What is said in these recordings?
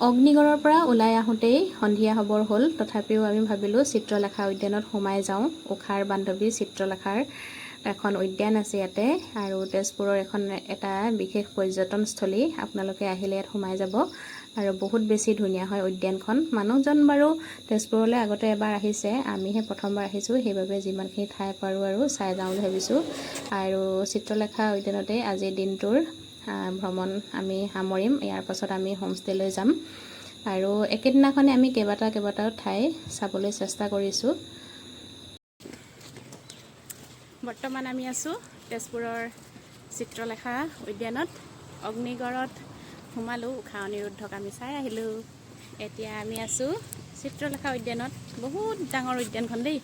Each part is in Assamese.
অগ্নিগড়ৰ পৰা ওলাই আহোঁতেই সন্ধিয়া হ'বৰ হ'ল। তথাপিও আমি ভাবিলোঁ চিত্ৰলেখা উদ্যানত সোমাই যাওঁ। উষাৰ বান্ধৱী চিত্ৰলেখাৰ এখন উদ্যান আছে ইয়াতে, আৰু তেজপুৰৰ এটা বিশেষ পৰ্যটনস্থলী। আপোনালোকে আহিলে ইয়াত সোমাই যাব, আৰু বহুত বেছি ধুনীয়া হয় উদ্যানখন। মানুহজন বাৰু তেজপুৰলৈ আগতে এবাৰ আহিছে, আমিহে প্ৰথমবাৰ আহিছোঁ, সেইবাবে যিমানখিনি ঠাই পাৰোঁ আৰু চাই যাওঁ বুলি ভাবিছোঁ। আৰু চিত্ৰলেখা উদ্যানতে আজিৰ দিনটোৰ ভ্ৰমণ আমি সামৰিম। ইয়াৰ পাছত আমি হোমষ্টেলৈ যাম, আৰু একেদিনাখনে আমি কেইবাটাও ঠাই চাবলৈ চেষ্টা কৰিছোঁ। বৰ্তমান আমি আছোঁ তেজপুৰৰ চিত্ৰলেখা উদ্যানত। অগ্নিগড়ত সোমালোঁ, উষা অনিৰুদ্ধক আমি চাই আহিলোঁ। এতিয়া আমি আছোঁ চিত্ৰলেখা উদ্যানত। বহুত ডাঙৰ উদ্যানখন দেই,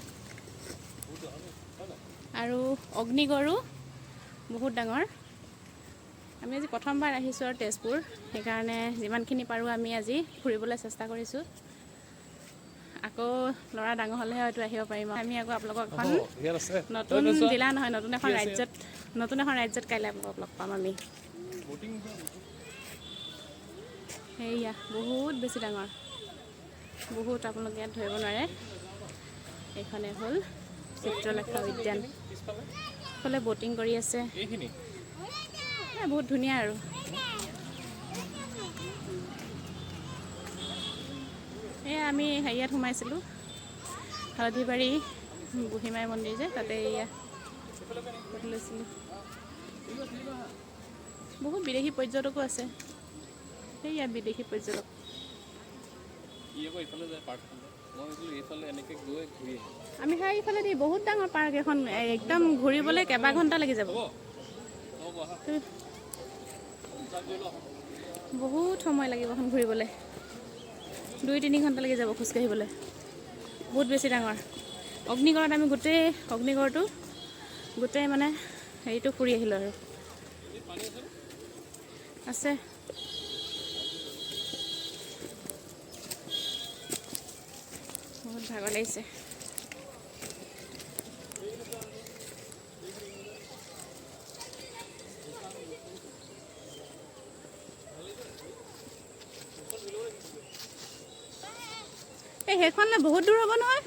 আৰু অগ্নিগড়ো বহুত ডাঙৰ। আমি আজি প্ৰথমবাৰ আহিছোঁ আৰু তেজপুৰ, সেইকাৰণে যিমানখিনি পাৰোঁ আমি আজি ফুৰিবলৈ চেষ্টা কৰিছোঁ। আকৌ ল'ৰা ডাঙৰ হ'লেহে হয়তো আহিব পাৰিম। আমি আকৌ আপোনালোকক এখন নতুন জিলা নহয়, নতুন এখন ৰাজ্যত কাইলৈ আপোনালোকক লগ পাম আমি। সেয়া বহুত বেছি ডাঙৰ, বহুত, আপোনালোকে ইয়াত ধৰিব নোৱাৰে। এইখনে হ'ল চিত্ৰলেখা উদ্যান। এইফালে ব'টিং কৰি আছে, বহুত ধুনীয়া। আৰু এয়া আমি হেৰিয়াত সোমাইছিলোঁ, হালধিবাৰী বুঢ়ীমাই মন্দিৰ যে, তাতে এয়া ফটো লৈছিলোঁ। বহুত বিদেশী পৰ্যটকো আছে, সেয়া বিদেশী পৰ্যটক। আমি সেইফালেদি বহুত ডাঙৰ পাৰ্ক এখন, একদম ঘূৰিবলৈ কেইবা ঘণ্টা লাগি যাব। বহুত সময় লাগিব এখন ঘূৰিবলৈ, 2-3 ঘণ্টা লাগি যাব খোজকাঢ়িবলৈ। বহুত বেছি ডাঙৰ। অগ্নিগড়ত আমি অগ্নিগড়টো গোটেই মানে হেৰিটো ফুৰি আহিলোঁ। আৰু আছে বহুত ভাগৰ লাগিছে। সেইখনলৈ বহুত দূৰ হ'ব নহয়।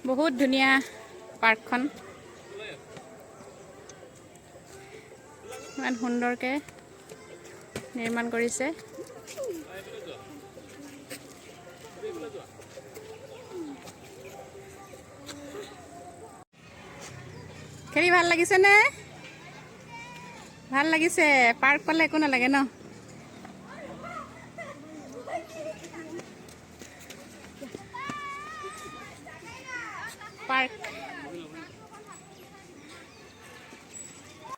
বহুত ধুনীয়া পাৰ্কখন, ইমান সুন্দৰকৈ নিৰ্মাণ কৰিছে। খেলি ভাল লাগিছেনে? ভাল লাগিছে। পাৰ্ক পালে একো নালাগে ন। পাৰ্ক